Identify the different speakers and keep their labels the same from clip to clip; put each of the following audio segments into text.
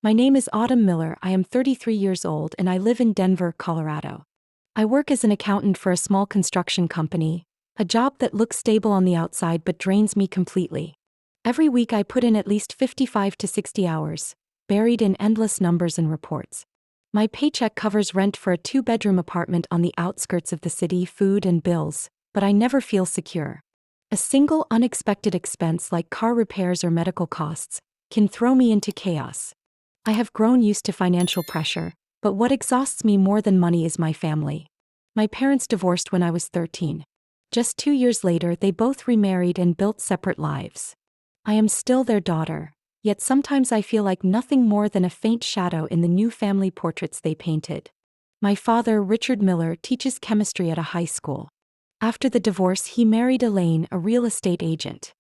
Speaker 1: My name is Autumn Miller. I am 33 years old and I live in Denver, Colorado. I work as an accountant for a small construction company, a job that looks stable on the outside but drains me completely. Every week I put in at least 55 to 60 hours, buried in endless numbers and reports. My paycheck covers rent for a 2-bedroom apartment on the outskirts of the city, food and bills, but I never feel secure. A single unexpected expense like car repairs or medical costs can throw me into chaos. I have grown used to financial pressure, but what exhausts me more than money is my family. My parents divorced when I was 13. Just 2 years later, they both remarried and built separate lives. I am still their daughter, yet sometimes I feel like nothing more than a faint shadow in the new family portraits they painted. My father, Richard Miller, teaches chemistry at a high school. After the divorce, he married Elaine, a real estate agent.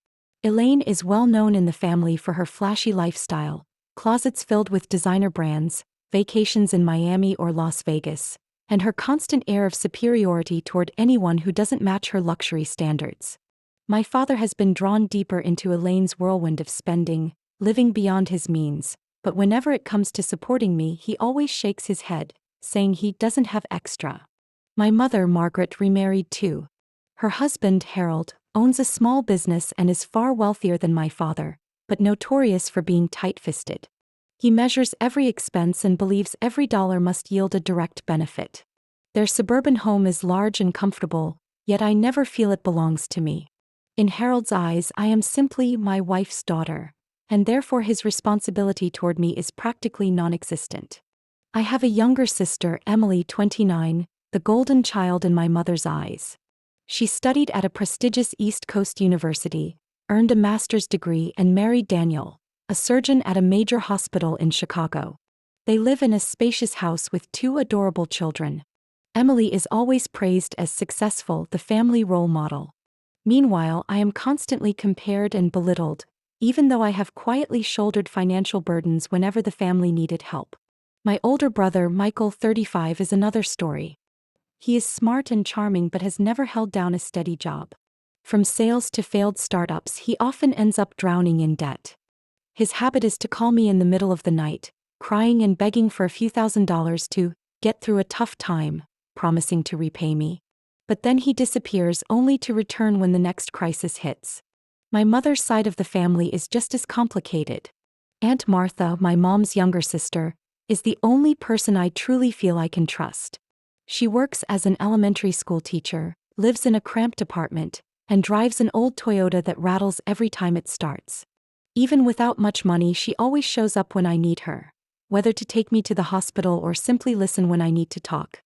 Speaker 1: Elaine is well known in the family for her flashy lifestyle, closets filled with designer brands, vacations in Miami or Las Vegas, and her constant air of superiority toward anyone who doesn't match her luxury standards. My father has been drawn deeper into Elaine's whirlwind of spending, living beyond his means, but whenever it comes to supporting me, he always shakes his head, saying he doesn't have extra. My mother, Margaret, remarried too. Her husband, Harold, owns a small business and is far wealthier than my father, but notorious for being tight-fisted. He measures every expense and believes every dollar must yield a direct benefit. Their suburban home is large and comfortable, yet I never feel it belongs to me. In Harold's eyes, I am simply my wife's daughter, and therefore his responsibility toward me is practically non-existent. I have a younger sister, Emily, 29, the golden child in my mother's eyes. She studied at a prestigious East Coast university, earned a master's degree and married Daniel, a surgeon at a major hospital in Chicago. They live in a spacious house with 2 adorable children. Emily is always praised as successful, the family role model. Meanwhile, I am constantly compared and belittled, even though I have quietly shouldered financial burdens whenever the family needed help. My older brother, Michael, 35, is another story. He is smart and charming but has never held down a steady job. From sales to failed startups, he often ends up drowning in debt. His habit is to call me in the middle of the night, crying and begging for a few $1,000s to get through a tough time, promising to repay me. But then he disappears only to return when the next crisis hits. My mother's side of the family is just as complicated. Aunt Martha, my mom's younger sister, is the only person I truly feel I can trust. She works as an elementary school teacher, lives in a cramped apartment, and drives an old Toyota that rattles every time it starts. Even without much money, she always shows up when I need her, whether to take me to the hospital or simply listen when I need to talk.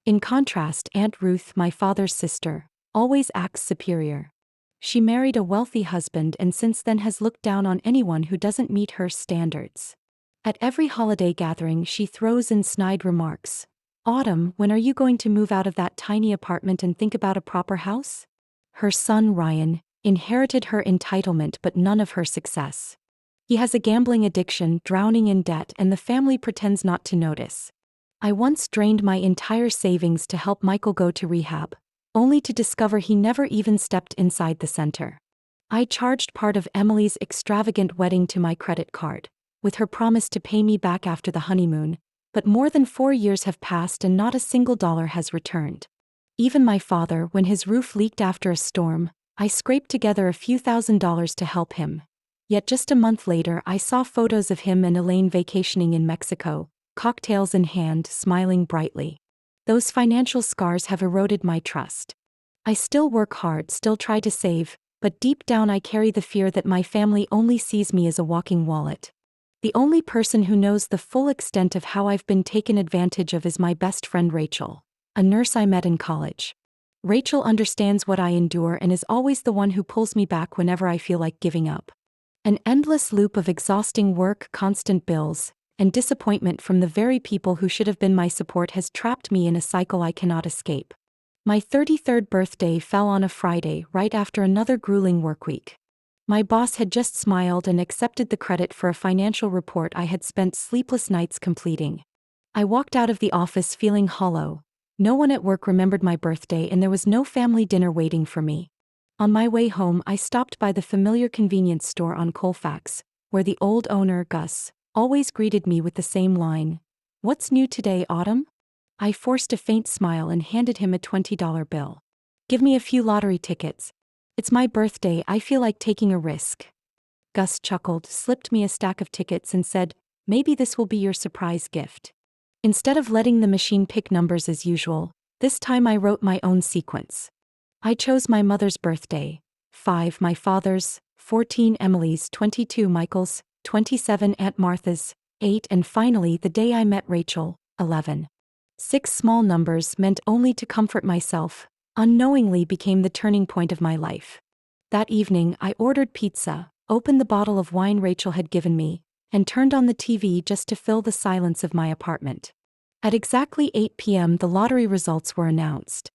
Speaker 1: In contrast, Aunt Ruth, my father's sister, always acts superior. She married a wealthy husband and since then has looked down on anyone who doesn't meet her standards. At every holiday gathering, she throws in snide remarks. "Autumn, when are you going to move out of that tiny apartment and think about a proper house?" Her son, Ryan, inherited her entitlement but none of her success. He has a gambling addiction, drowning in debt, and the family pretends not to notice. I once drained my entire savings to help Michael go to rehab, only to discover he never even stepped inside the center. I charged part of Emily's extravagant wedding to my credit card, with her promise to pay me back after the honeymoon, but more than 4 years have passed and not a single dollar has returned. Even my father, when his roof leaked after a storm, I scraped together a few $1,000s to help him. Yet just a month later, I saw photos of him and Elaine vacationing in Mexico, cocktails in hand, smiling brightly. Those financial scars have eroded my trust. I still work hard, still try to save, but deep down I carry the fear that my family only sees me as a walking wallet. The only person who knows the full extent of how I've been taken advantage of is my best friend Rachel, a nurse I met in college. Rachel understands what I endure and is always the one who pulls me back whenever I feel like giving up. An endless loop of exhausting work, constant bills, and disappointment from the very people who should have been my support has trapped me in a cycle I cannot escape. My 33rd birthday fell on a Friday, right after another grueling workweek. My boss had just smiled and accepted the credit for a financial report I had spent sleepless nights completing. I walked out of the office feeling hollow. No one at work remembered my birthday and there was no family dinner waiting for me. On my way home, I stopped by the familiar convenience store on Colfax, where the old owner, Gus, always greeted me with the same line, "What's new today, Autumn?" I forced a faint smile and handed him a $20 bill. "Give me a few lottery tickets. It's my birthday, I feel like taking a risk." Gus chuckled, slipped me a stack of tickets and said, "Maybe this will be your surprise gift." Instead of letting the machine pick numbers as usual, this time I wrote my own sequence. I chose my mother's birthday, 5 my father's, 14 Emily's, 22 Michael's, 27 Aunt Martha's, 8 and finally the day I met Rachel, 11. 6 small numbers meant only to comfort myself, unknowingly became the turning point of my life. That evening I ordered pizza, opened the bottle of wine Rachel had given me, and turned on the TV just to fill the silence of my apartment. At exactly 8 p.m. the lottery results were announced.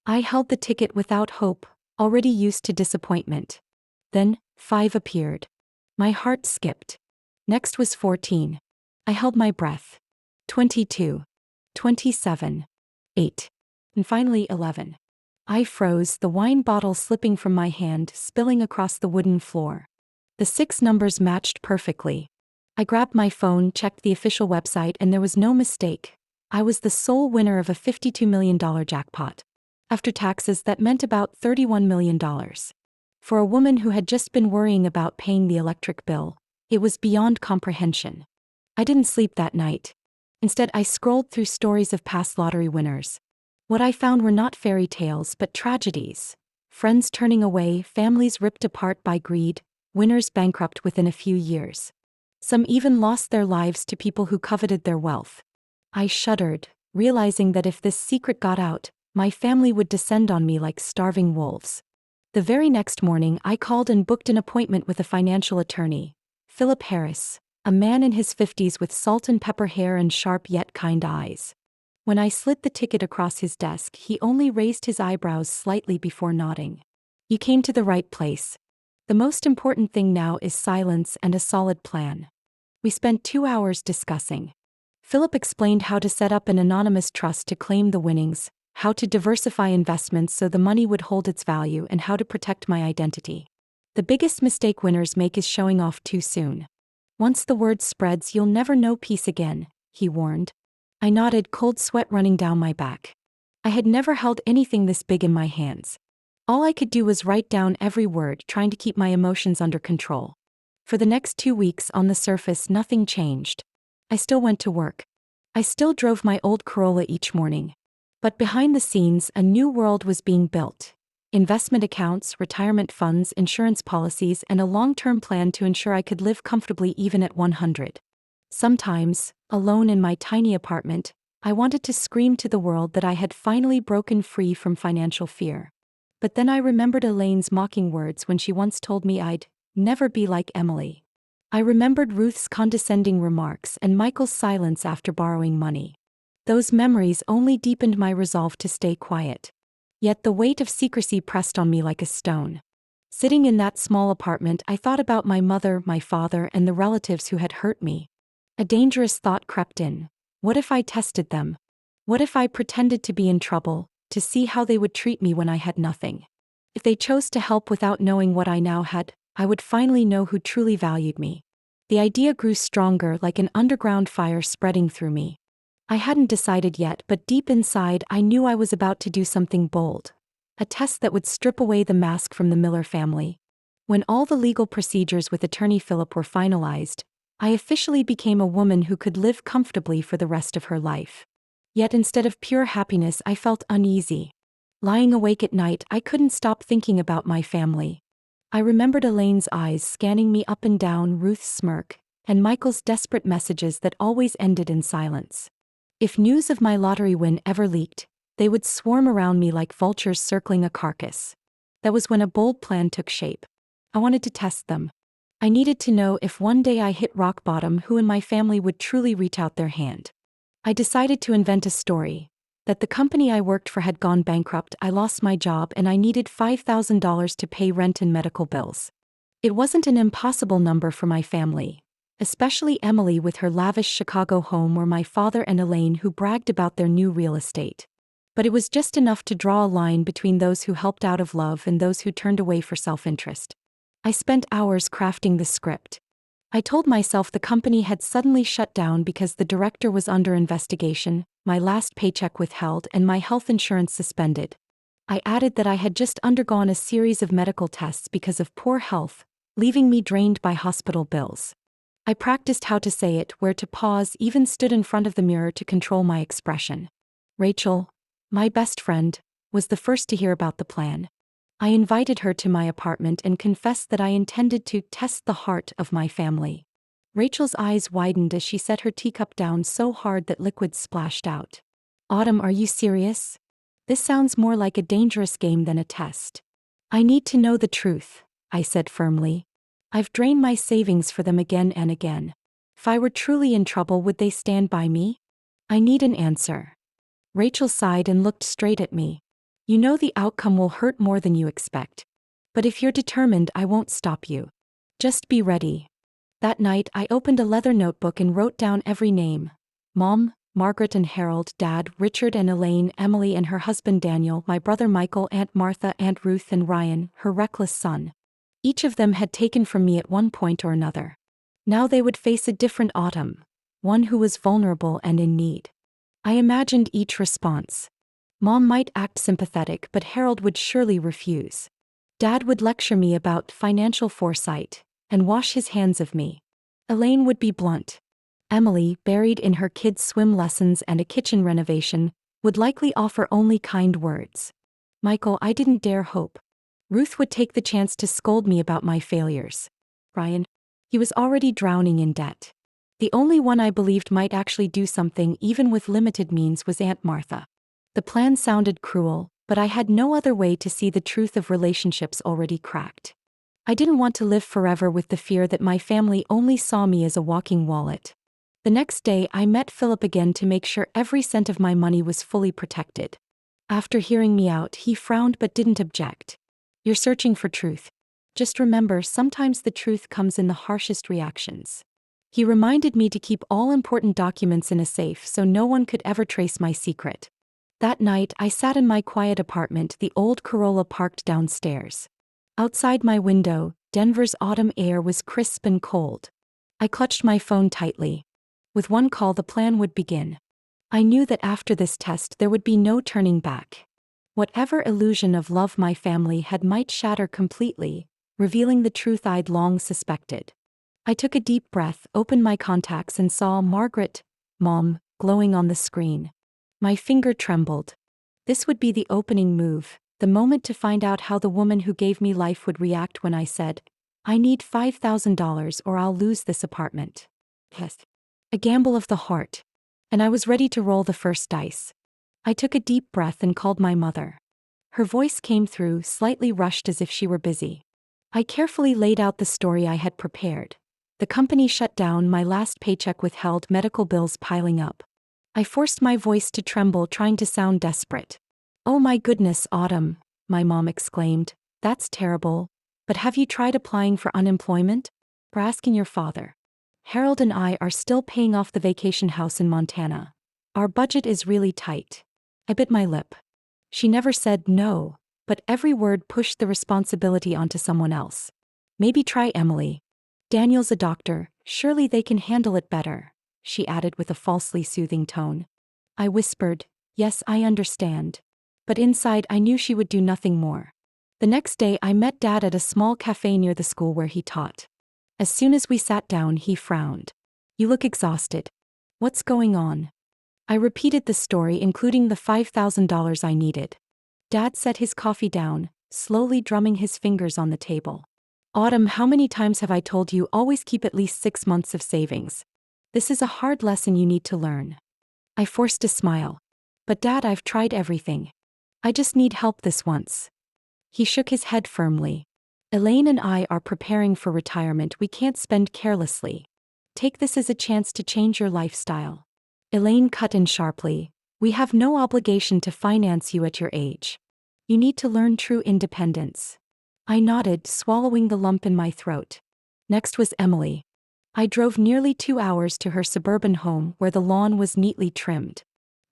Speaker 1: I held the ticket without hope, already used to disappointment. Then, 5 appeared. My heart skipped. Next was 14. I held my breath. 22. 27. 8. And finally 11. I froze, the wine bottle slipping from my hand, spilling across the wooden floor. The 6 numbers matched perfectly. I grabbed my phone, checked the official website, and there was no mistake. I was the sole winner of a $52 million jackpot. After taxes, that meant about $31 million. For a woman who had just been worrying about paying the electric bill, it was beyond comprehension. I didn't sleep that night. Instead, I scrolled through stories of past lottery winners. What I found were not fairy tales but tragedies. Friends turning away, families ripped apart by greed, winners bankrupt within a few years. Some even lost their lives to people who coveted their wealth. I shuddered, realizing that if this secret got out, my family would descend on me like starving wolves. The very next morning I called and booked an appointment with a financial attorney, Philip Harris, a man in his 50s with salt and pepper hair and sharp yet kind eyes. When I slid the ticket across his desk, he only raised his eyebrows slightly before nodding. "You came to the right place. The most important thing now is silence and a solid plan." We spent 2 hours discussing. Philip explained how to set up an anonymous trust to claim the winnings, how to diversify investments so the money would hold its value, and how to protect my identity. "The biggest mistake winners make is showing off too soon. Once the word spreads, you'll never know peace again," he warned. I nodded, cold sweat running down my back. I had never held anything this big in my hands. All I could do was write down every word, trying to keep my emotions under control. For the next 2 weeks, on the surface, nothing changed. I still went to work. I still drove my old Corolla each morning. But behind the scenes, a new world was being built. Investment accounts, retirement funds, insurance policies, and a long-term plan to ensure I could live comfortably even at 100. Sometimes, alone in my tiny apartment, I wanted to scream to the world that I had finally broken free from financial fear. But then I remembered Elaine's mocking words when she once told me I'd never be like Emily. I remembered Ruth's condescending remarks and Michael's silence after borrowing money. Those memories only deepened my resolve to stay quiet. Yet the weight of secrecy pressed on me like a stone. Sitting in that small apartment, I thought about my mother, my father, and the relatives who had hurt me. A dangerous thought crept in. What if I tested them? What if I pretended to be in trouble, to see how they would treat me when I had nothing? If they chose to help without knowing what I now had, I would finally know who truly valued me. The idea grew stronger, like an underground fire spreading through me. I hadn't decided yet, but deep inside I knew I was about to do something bold. A test that would strip away the mask from the Miller family. When all the legal procedures with attorney Philip were finalized, I officially became a woman who could live comfortably for the rest of her life. Yet instead of pure happiness, I felt uneasy. Lying awake at night, I couldn't stop thinking about my family. I remembered Elaine's eyes scanning me up and down, Ruth's smirk, and Michael's desperate messages that always ended in silence. If news of my lottery win ever leaked, they would swarm around me like vultures circling a carcass. That was when a bold plan took shape. I wanted to test them. I needed to know if one day I hit rock bottom, who in my family would truly reach out their hand. I decided to invent a story. That the company I worked for had gone bankrupt, I lost my job, and I needed $5,000 to pay rent and medical bills. It wasn't an impossible number for my family, especially Emily with her lavish Chicago home, or my father and Elaine, who bragged about their new real estate. But it was just enough to draw a line between those who helped out of love and those who turned away for self-interest. I spent hours crafting the script. I told myself the company had suddenly shut down because the director was under investigation, my last paycheck withheld, and my health insurance suspended. I added that I had just undergone a series of medical tests because of poor health, leaving me drained by hospital bills. I practiced how to say it, where to pause, even stood in front of the mirror to control my expression. Rachel, my best friend, was the first to hear about the plan. I invited her to my apartment and confessed that I intended to test the heart of my family. Rachel's eyes widened as she set her teacup down so hard that liquid splashed out. Autumn, are you serious? This sounds more like a dangerous game than a test. I need to know the truth, I said firmly. I've drained my savings for them again and again. If I were truly in trouble, would they stand by me? I need an answer. Rachel sighed and looked straight at me. You know the outcome will hurt more than you expect. But if you're determined, I won't stop you. Just be ready. That night, I opened a leather notebook and wrote down every name. Mom, Margaret and Harold; Dad, Richard and Elaine; Emily and her husband Daniel; my brother Michael; Aunt Martha; Aunt Ruth and Ryan, her reckless son. Each of them had taken from me at one point or another. Now they would face a different Autumn, one who was vulnerable and in need. I imagined each response. Mom might act sympathetic, but Harold would surely refuse. Dad would lecture me about financial foresight and wash his hands of me. Elaine would be blunt. Emily, buried in her kids' swim lessons and a kitchen renovation, would likely offer only kind words. Michael, I didn't dare hope. Ruth would take the chance to scold me about my failures. Ryan, he was already drowning in debt. The only one I believed might actually do something, even with limited means, was Aunt Martha. The plan sounded cruel, but I had no other way to see the truth of relationships already cracked. I didn't want to live forever with the fear that my family only saw me as a walking wallet. The next day, I met Philip again to make sure every cent of my money was fully protected. After hearing me out, he frowned but didn't object. You're searching for truth. Just remember, sometimes the truth comes in the harshest reactions. He reminded me to keep all important documents in a safe so no one could ever trace my secret. That night, I sat in my quiet apartment, the old Corolla parked downstairs. Outside my window, Denver's autumn air was crisp and cold. I clutched my phone tightly. With one call, the plan would begin. I knew that after this test there would be no turning back. Whatever illusion of love my family had might shatter completely, revealing the truth I'd long suspected. I took a deep breath, opened my contacts, and saw Margaret, Mom, glowing on the screen. My finger trembled. This would be the opening move, the moment to find out how the woman who gave me life would react when I said, I need $5,000 or I'll lose this apartment. Yes. A gamble of the heart. And I was ready to roll the first dice. I took a deep breath and called my mother. Her voice came through, slightly rushed as if she were busy. I carefully laid out the story I had prepared. The company shut down, my last paycheck withheld, medical bills piling up. I forced my voice to tremble, trying to sound desperate. Oh my goodness, Autumn, my mom exclaimed. That's terrible. But have you tried applying for unemployment? Or asking your father? Harold and I are still paying off the vacation house in Montana. Our budget is really tight. I bit my lip. She never said no, but every word pushed the responsibility onto someone else. Maybe try Emily. Daniel's a doctor, surely they can handle it better, she added with a falsely soothing tone. I whispered, yes, I understand. But inside I knew she would do nothing more. The next day I met Dad at a small cafe near the school where he taught. As soon as we sat down, he frowned. You look exhausted. What's going on? I repeated the story, including the $5,000 I needed. Dad set his coffee down, slowly drumming his fingers on the table. Autumn, how many times have I told you, always keep at least 6 months of savings? This is a hard lesson you need to learn. I forced a smile. But Dad, I've tried everything. I just need help this once. He shook his head firmly. Elaine and I are preparing for retirement. We can't spend carelessly. Take this as a chance to change your lifestyle. Elaine cut in sharply. We have no obligation to finance you at your age. You need to learn true independence. I nodded, swallowing the lump in my throat. Next was Emily. I drove nearly 2 hours to her suburban home where the lawn was neatly trimmed.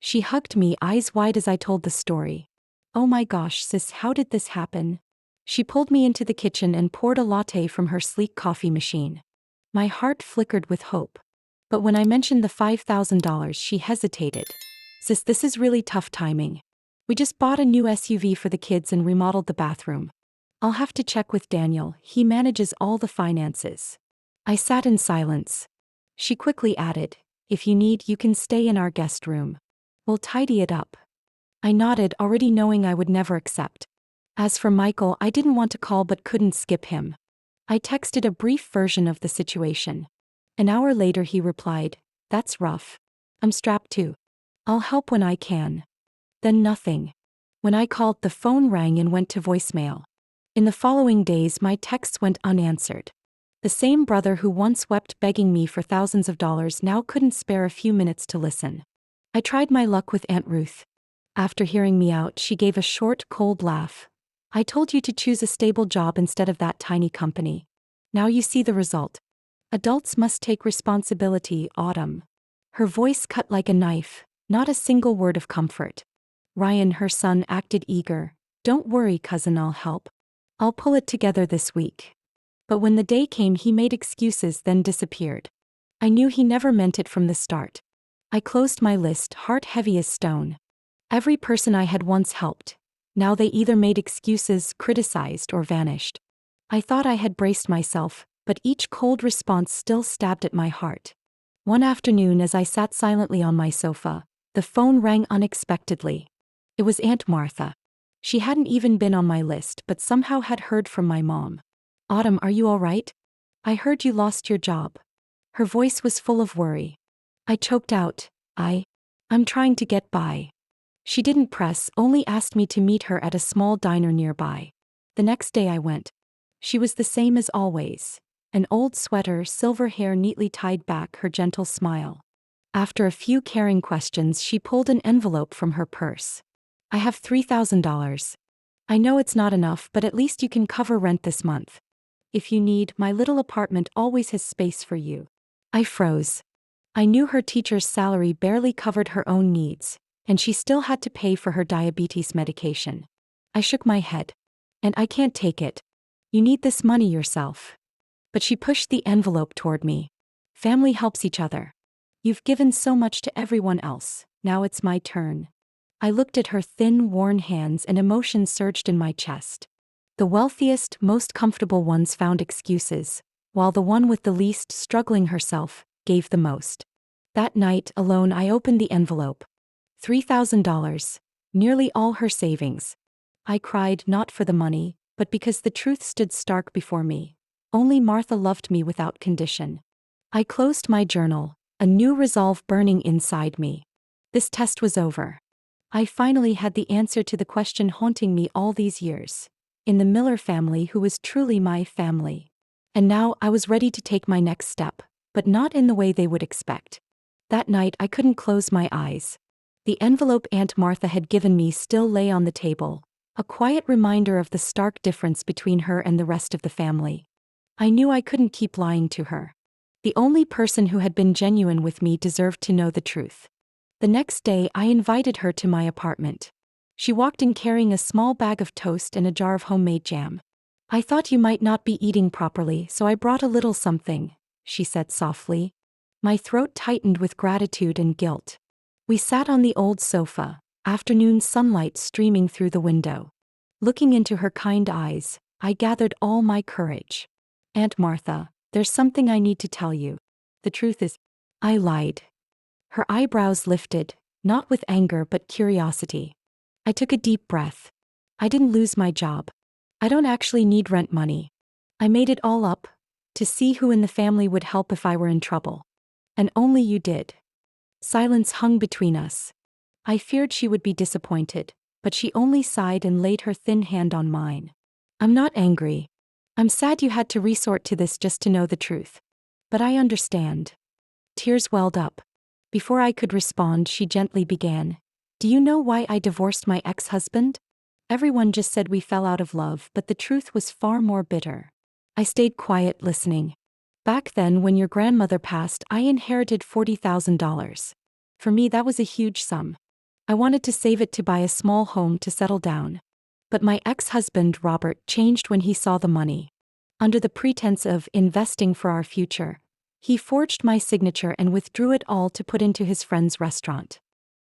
Speaker 1: She hugged me, eyes wide as I told the story. Oh my gosh, sis, how did this happen? She pulled me into the kitchen and poured a latte from her sleek coffee machine. My heart flickered with hope. But when I mentioned the $5,000, she hesitated. Sis, this is really tough timing. We just bought a new SUV for the kids and remodeled the bathroom. I'll have to check with Daniel, he manages all the finances. I sat in silence. She quickly added, if you need, you can stay in our guest room. We'll tidy it up. I nodded, already knowing I would never accept. As for Michael, I didn't want to call but couldn't skip him. I texted a brief version of the situation. An hour later he replied, that's rough. I'm strapped too. I'll help when I can. Then nothing. When I called, the phone rang and went to voicemail. In the following days, my texts went unanswered. The same brother who once wept begging me for thousands of dollars now couldn't spare a few minutes to listen. I tried my luck with Aunt Ruth. After hearing me out, she gave a short, cold laugh. I told you to choose a stable job instead of that tiny company. Now you see the result. Adults must take responsibility, Autumn. Her voice cut like a knife, not a single word of comfort. Ryan, her son, acted eager. Don't worry, cousin, I'll help. I'll pull it together this week. But when the day came, he made excuses, then disappeared. I knew he never meant it from the start. I closed my list, heart heavy as stone. Every person I had once helped. Now they either made excuses, criticized, or vanished. I thought I had braced myself, but each cold response still stabbed at my heart. One afternoon, as I sat silently on my sofa, the phone rang unexpectedly. It was Aunt Martha. She hadn't even been on my list, but somehow had heard from my mom. Autumn, are you all right? I heard you lost your job. Her voice was full of worry. I choked out, I'm trying to get by. She didn't press, only asked me to meet her at a small diner nearby. The next day I went. She was the same as always. An old sweater, silver hair neatly tied back, her gentle smile. After a few caring questions, she pulled an envelope from her purse. I have $3,000. I know it's not enough, but at least you can cover rent this month. If you need, my little apartment always has space for you. I froze. I knew her teacher's salary barely covered her own needs, and she still had to pay for her diabetes medication. I shook my head. And I can't take it. You need this money yourself. But she pushed the envelope toward me. Family helps each other. You've given so much to everyone else, now it's my turn. I looked at her thin, worn hands and emotion surged in my chest. The wealthiest, most comfortable ones found excuses, while the one with the least, struggling herself, gave the most. That night, alone, I opened the envelope. $3,000, nearly all her savings. I cried not for the money, but because the truth stood stark before me. Only Martha loved me without condition. I closed my journal, a new resolve burning inside me. This test was over. I finally had the answer to the question haunting me all these years. In the Miller family, who was truly my family. And now I was ready to take my next step, but not in the way they would expect. That night I couldn't close my eyes. The envelope Aunt Martha had given me still lay on the table, a quiet reminder of the stark difference between her and the rest of the family. I knew I couldn't keep lying to her. The only person who had been genuine with me deserved to know the truth. The next day I invited her to my apartment. She walked in carrying a small bag of toast and a jar of homemade jam. I thought you might not be eating properly, so I brought a little something, she said softly. My throat tightened with gratitude and guilt. We sat on the old sofa, afternoon sunlight streaming through the window. Looking into her kind eyes, I gathered all my courage. Aunt Martha, there's something I need to tell you. The truth is, I lied. Her eyebrows lifted, not with anger but curiosity. I took a deep breath. I didn't lose my job. I don't actually need rent money. I made it all up, to see who in the family would help if I were in trouble. And only you did. Silence hung between us. I feared she would be disappointed, but she only sighed and laid her thin hand on mine. I'm not angry. I'm sad you had to resort to this just to know the truth. But I understand. Tears welled up. Before I could respond, she gently began. Do you know why I divorced my ex-husband? Everyone just said we fell out of love, but the truth was far more bitter. I stayed quiet, listening. Back then, when your grandmother passed, I inherited $40,000. For me, that was a huge sum. I wanted to save it to buy a small home to settle down. But my ex-husband, Robert, changed when he saw the money. Under the pretense of investing for our future, he forged my signature and withdrew it all to put into his friend's restaurant.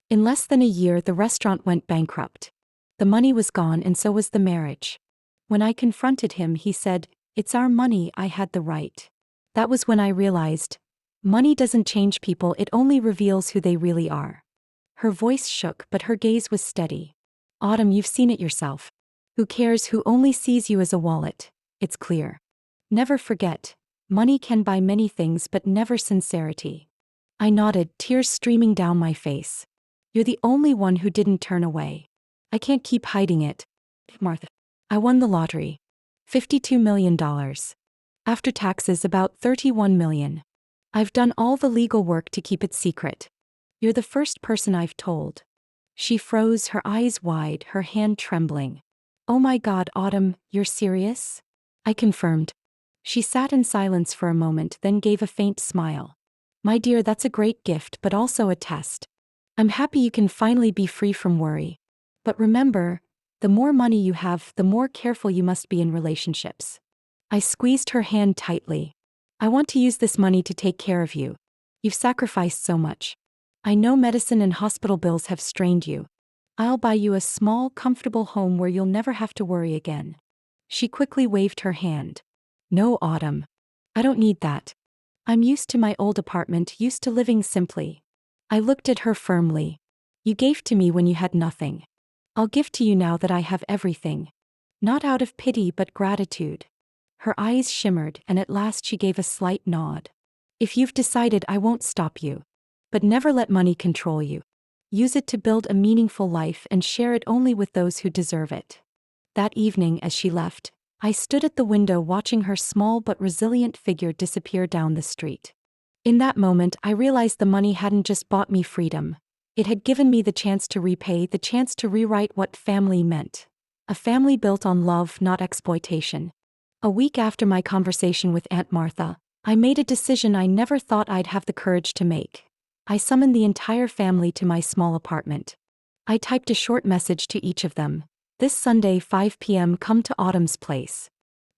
Speaker 1: In less than a year, the restaurant went bankrupt. The money was gone and so was the marriage. When I confronted him, he said, "It's our money, I had the right." That was when I realized, money doesn't change people, it only reveals who they really are. Her voice shook, but her gaze was steady. Autumn, you've seen it yourself. Who cares who only sees you as a wallet? It's clear. Never forget, money can buy many things but never sincerity. I nodded, tears streaming down my face. You're the only one who didn't turn away. I can't keep hiding it. Martha. I won the lottery. $52 million. After taxes, about $31 million. I've done all the legal work to keep it secret. You're the first person I've told. She froze, her eyes wide, her hand trembling. Oh my God, Autumn, you're serious? I confirmed. She sat in silence for a moment, then gave a faint smile. My dear, that's a great gift, but also a test. I'm happy you can finally be free from worry. But remember, the more money you have, the more careful you must be in relationships. I squeezed her hand tightly. I want to use this money to take care of you. You've sacrificed so much. I know medicine and hospital bills have strained you. I'll buy you a small, comfortable home where you'll never have to worry again. She quickly waved her hand. No, Autumn. I don't need that. I'm used to my old apartment, used to living simply. I looked at her firmly. You gave to me when you had nothing. I'll give to you now that I have everything. Not out of pity but gratitude. Her eyes shimmered, and at last she gave a slight nod. If you've decided, I won't stop you. But never let money control you. Use it to build a meaningful life and share it only with those who deserve it. That evening, as she left, I stood at the window watching her small but resilient figure disappear down the street. In that moment, I realized the money hadn't just bought me freedom. It had given me the chance to repay, the chance to rewrite what family meant. A family built on love, not exploitation. A week after my conversation with Aunt Martha, I made a decision I never thought I'd have the courage to make. I summoned the entire family to my small apartment. I typed a short message to each of them. This Sunday, 5 p.m., come to Autumn's place.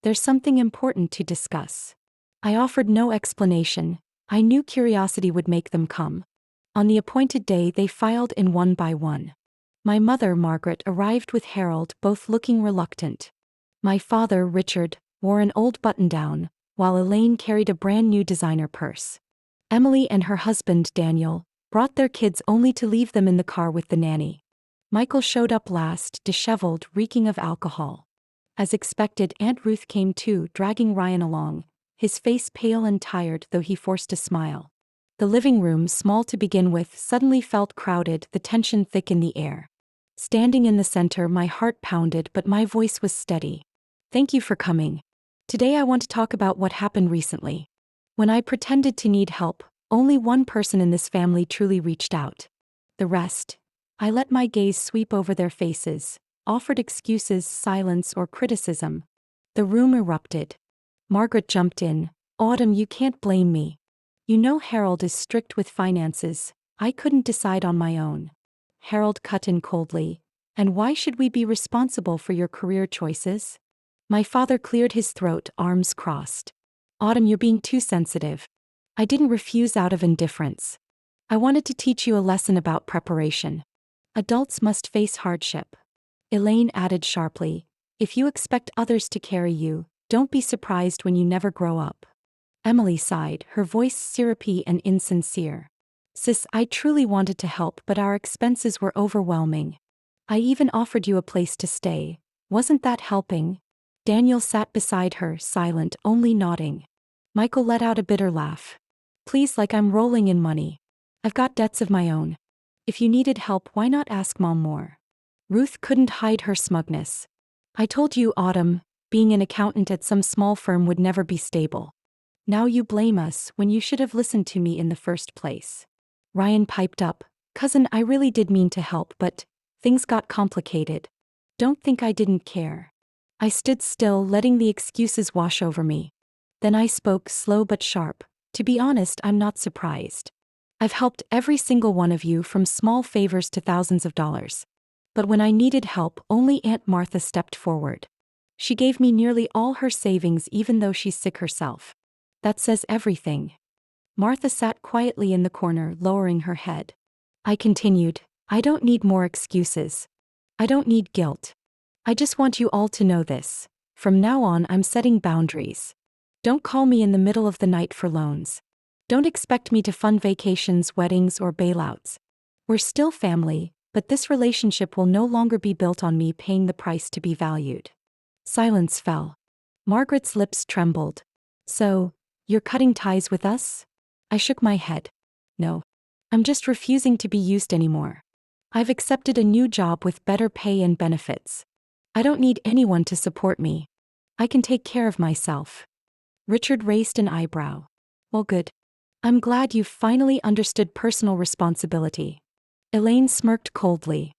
Speaker 1: There's something important to discuss. I offered no explanation. I knew curiosity would make them come. On the appointed day, they filed in one by one. My mother, Margaret, arrived with Harold, both looking reluctant. My father, Richard, wore an old button-down, while Elaine carried a brand-new designer purse. Emily and her husband, Daniel, brought their kids only to leave them in the car with the nanny. Michael showed up last, disheveled, reeking of alcohol. As expected, Aunt Ruth came too, dragging Ryan along, his face pale and tired though he forced a smile. The living room, small to begin with, suddenly felt crowded, the tension thick in the air. Standing in the center, my heart pounded, but my voice was steady. Thank you for coming. Today I want to talk about what happened recently. When I pretended to need help, only one person in this family truly reached out. The rest, I let my gaze sweep over their faces, offered excuses, silence, or criticism. The room erupted. Margaret jumped in. Autumn, you can't blame me. You know Harold is strict with finances. I couldn't decide on my own. Harold cut in coldly. And why should we be responsible for your career choices? My father cleared his throat, arms crossed. Autumn, you're being too sensitive. I didn't refuse out of indifference. I wanted to teach you a lesson about preparation. Adults must face hardship. Elaine added sharply, if you expect others to carry you, don't be surprised when you never grow up. Emily sighed, her voice syrupy and insincere. Sis, I truly wanted to help, but our expenses were overwhelming. I even offered you a place to stay. Wasn't that helping? Daniel sat beside her, silent, only nodding. Michael let out a bitter laugh. Please, like I'm rolling in money. I've got debts of my own. If you needed help, why not ask Mom more? Ruth couldn't hide her smugness. I told you, Autumn, being an accountant at some small firm would never be stable. Now you blame us when you should have listened to me in the first place. Ryan piped up, Cousin, I really did mean to help, but things got complicated. Don't think I didn't care. I stood still, letting the excuses wash over me. Then I spoke, slow but sharp. To be honest, I'm not surprised. I've helped every single one of you, from small favors to thousands of dollars. But when I needed help, only Aunt Martha stepped forward. She gave me nearly all her savings even though she's sick herself. That says everything. Martha sat quietly in the corner, lowering her head. I continued, I don't need more excuses. I don't need guilt. I just want you all to know this. From now on, I'm setting boundaries. Don't call me in the middle of the night for loans. Don't expect me to fund vacations, weddings, or bailouts. We're still family, but this relationship will no longer be built on me paying the price to be valued. Silence fell. Margaret's lips trembled. So, you're cutting ties with us? I shook my head. No. I'm just refusing to be used anymore. I've accepted a new job with better pay and benefits. I don't need anyone to support me. I can take care of myself. Richard raised an eyebrow. Well, good. I'm glad you've finally understood personal responsibility. Elaine smirked coldly.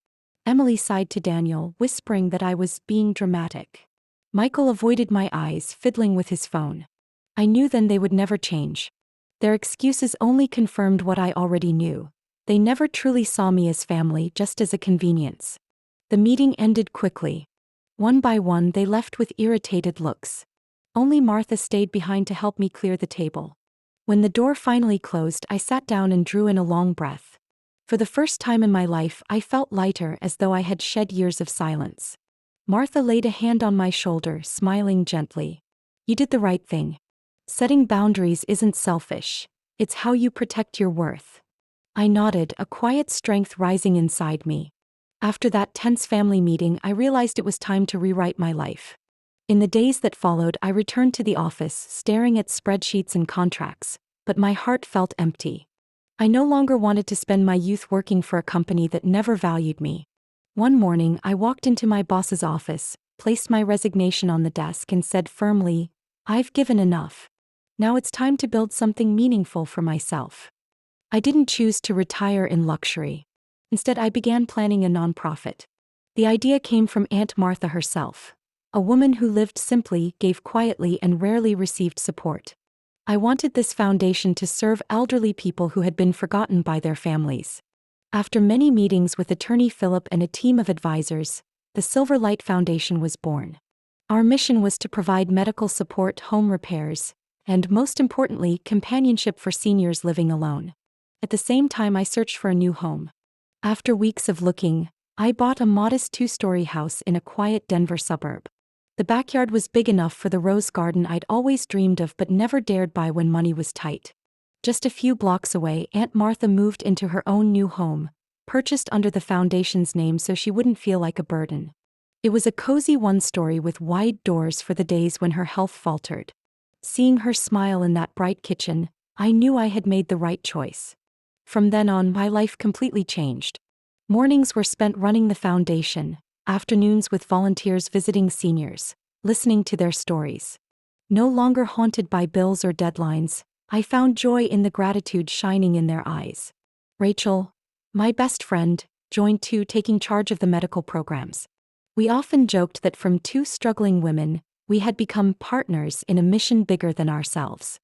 Speaker 1: Emily sighed to Daniel, whispering that I was being dramatic. Michael avoided my eyes, fiddling with his phone. I knew then they would never change. Their excuses only confirmed what I already knew. They never truly saw me as family, just as a convenience. The meeting ended quickly. One by one, they left with irritated looks. Only Martha stayed behind to help me clear the table. When the door finally closed, I sat down and drew in a long breath. For the first time in my life, I felt lighter, as though I had shed years of silence. Martha laid a hand on my shoulder, smiling gently. You did the right thing. Setting boundaries isn't selfish. It's how you protect your worth. I nodded, a quiet strength rising inside me. After that tense family meeting, I realized it was time to rewrite my life. In the days that followed, I returned to the office, staring at spreadsheets and contracts, but my heart felt empty. I no longer wanted to spend my youth working for a company that never valued me. One morning, I walked into my boss's office, placed my resignation on the desk, and said firmly, I've given enough. Now it's time to build something meaningful for myself. I didn't choose to retire in luxury. Instead, I began planning a nonprofit. The idea came from Aunt Martha herself. A woman who lived simply, gave quietly, and rarely received support. I wanted this foundation to serve elderly people who had been forgotten by their families. After many meetings with attorney Philip and a team of advisors, the Silver Light Foundation was born. Our mission was to provide medical support, home repairs, and most importantly, companionship for seniors living alone. At the same time, I searched for a new home. After weeks of looking, I bought a modest 2-story house in a quiet Denver suburb. The backyard was big enough for the rose garden I'd always dreamed of but never dared buy when money was tight. Just a few blocks away, Aunt Martha moved into her own new home, purchased under the foundation's name so she wouldn't feel like a burden. It was a cozy 1-story with wide doors for the days when her health faltered. Seeing her smile in that bright kitchen, I knew I had made the right choice. From then on, my life completely changed. Mornings were spent running the foundation, afternoons with volunteers visiting seniors, listening to their stories. No longer haunted by bills or deadlines, I found joy in the gratitude shining in their eyes. Rachel, my best friend, joined too, taking charge of the medical programs. We often joked that from 2 struggling women, we had become partners in a mission bigger than ourselves.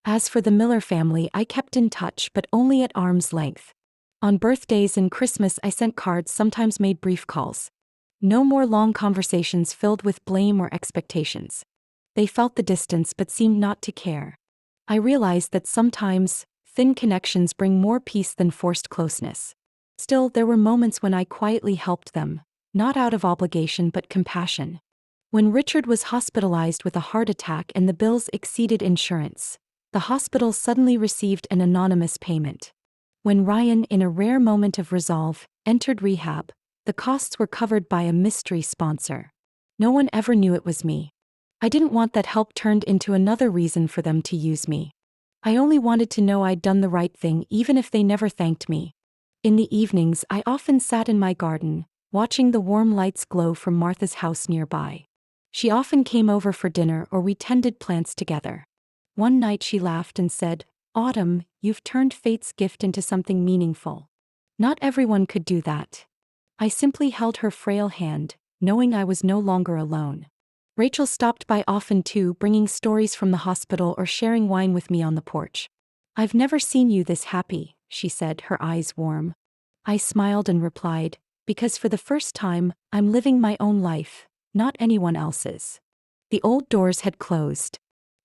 Speaker 1: As for the Miller family, I kept in touch, but only at arm's length. On birthdays and Christmas, I sent cards, sometimes made brief calls. No more long conversations filled with blame or expectations. They felt the distance but seemed not to care. I realized that sometimes, thin connections bring more peace than forced closeness. Still, there were moments when I quietly helped them, not out of obligation but compassion. When Richard was hospitalized with a heart attack and the bills exceeded insurance, the hospital suddenly received an anonymous payment. When Ryan, in a rare moment of resolve, entered rehab, the costs were covered by a mystery sponsor. No one ever knew it was me. I didn't want that help turned into another reason for them to use me. I only wanted to know I'd done the right thing, even if they never thanked me. In the evenings, I often sat in my garden, watching the warm lights glow from Martha's house nearby. She often came over for dinner or we tended plants together. One night she laughed and said, "Autumn, you've turned fate's gift into something meaningful." Not everyone could do that. I simply held her frail hand, knowing I was no longer alone. Rachel stopped by often too, bringing stories from the hospital or sharing wine with me on the porch. "I've never seen you this happy," she said, her eyes warm. I smiled and replied, "Because for the first time, I'm living my own life, not anyone else's." The old doors had closed.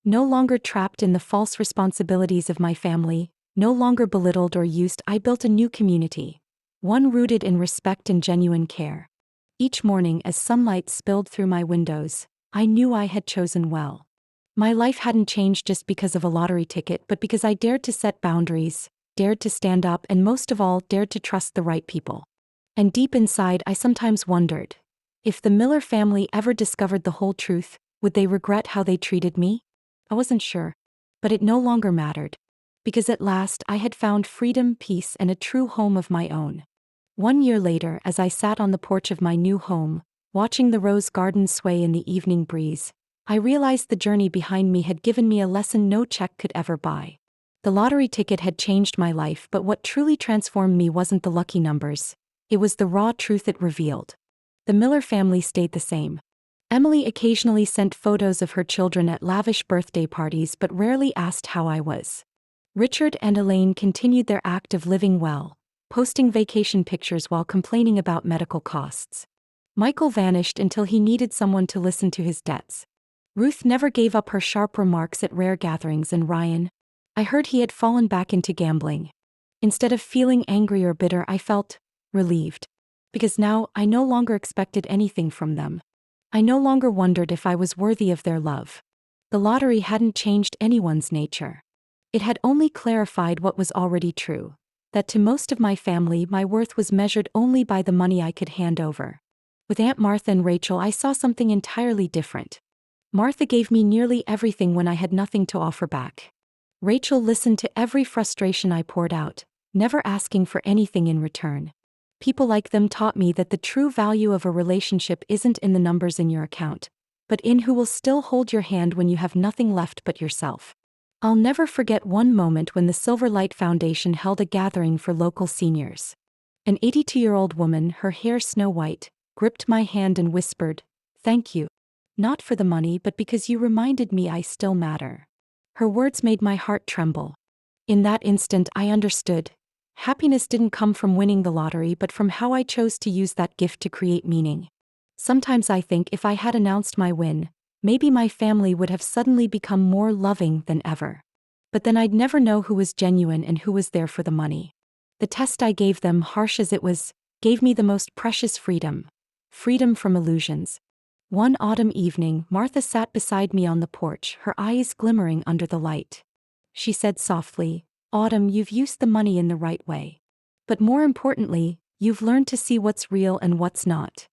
Speaker 1: No longer trapped in the false responsibilities of my family, no longer belittled or used, I built a new community. One rooted in respect and genuine care. Each morning as sunlight spilled through my windows, I knew I had chosen well. My life hadn't changed just because of a lottery ticket, but because I dared to set boundaries, dared to stand up, and most of all, dared to trust the right people. And deep inside, I sometimes wondered, if the Miller family ever discovered the whole truth, would they regret how they treated me? I wasn't sure. But it no longer mattered. Because at last I had found freedom, peace, and a true home of my own. 1 year later, as I sat on the porch of my new home, watching the rose garden sway in the evening breeze, I realized the journey behind me had given me a lesson no check could ever buy. The lottery ticket had changed my life, but what truly transformed me wasn't the lucky numbers. It was the raw truth it revealed. The Miller family stayed the same. Emily occasionally sent photos of her children at lavish birthday parties but rarely asked how I was. Richard and Elaine continued their act of living well, posting vacation pictures while complaining about medical costs. Michael vanished until he needed someone to listen to his debts. Ruth never gave up her sharp remarks at rare gatherings, and Ryan, I heard he had fallen back into gambling. Instead of feeling angry or bitter, I felt relieved. Because now I no longer expected anything from them. I no longer wondered if I was worthy of their love. The lottery hadn't changed anyone's nature. It had only clarified what was already true, that to most of my family my worth was measured only by the money I could hand over. With Aunt Martha and Rachel, I saw something entirely different. Martha gave me nearly everything when I had nothing to offer back. Rachel listened to every frustration I poured out, never asking for anything in return. People like them taught me that the true value of a relationship isn't in the numbers in your account, but in who will still hold your hand when you have nothing left but yourself. I'll never forget one moment when the Silverlight Foundation held a gathering for local seniors. An 82-year-old woman, her hair snow-white, gripped my hand and whispered, "Thank you. Not for the money, but because you reminded me I still matter." Her words made my heart tremble. In that instant, I understood. Happiness didn't come from winning the lottery, but from how I chose to use that gift to create meaning. Sometimes I think if I had announced my win, maybe my family would have suddenly become more loving than ever. But then I'd never know who was genuine and who was there for the money. The test I gave them, harsh as it was, gave me the most precious freedom. Freedom from illusions. One autumn evening, Martha sat beside me on the porch, her eyes glimmering under the light. She said softly, "Autumn, you've used the money in the right way. But more importantly, you've learned to see what's real and what's not."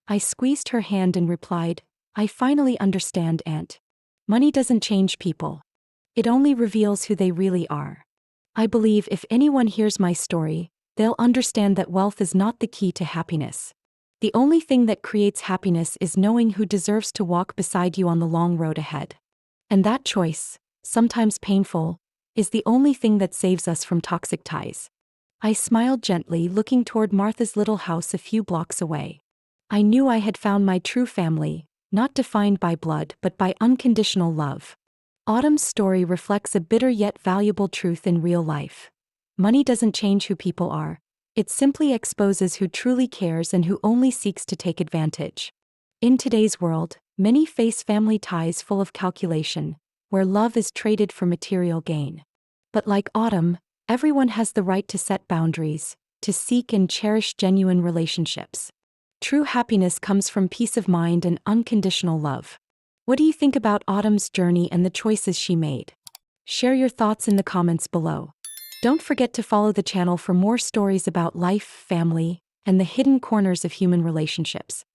Speaker 1: I squeezed her hand and replied, "I finally understand, Aunt. Money doesn't change people. It only reveals who they really are." I believe if anyone hears my story, they'll understand that wealth is not the key to happiness. The only thing that creates happiness is knowing who deserves to walk beside you on the long road ahead. And that choice, sometimes painful, is the only thing that saves us from toxic ties. I smiled gently, looking toward Martha's little house a few blocks away. I knew I had found my true family, not defined by blood but by unconditional love. Autumn's story reflects a bitter yet valuable truth in real life. Money doesn't change who people are. It simply exposes who truly cares and who only seeks to take advantage. In today's world, many face family ties full of calculation, where love is traded for material gain. But like Autumn, everyone has the right to set boundaries, to seek and cherish genuine relationships. True happiness comes from peace of mind and unconditional love. What do you think about Autumn's journey and the choices she made? Share your thoughts in the comments below. Don't forget to follow the channel for more stories about life, family, and the hidden corners of human relationships.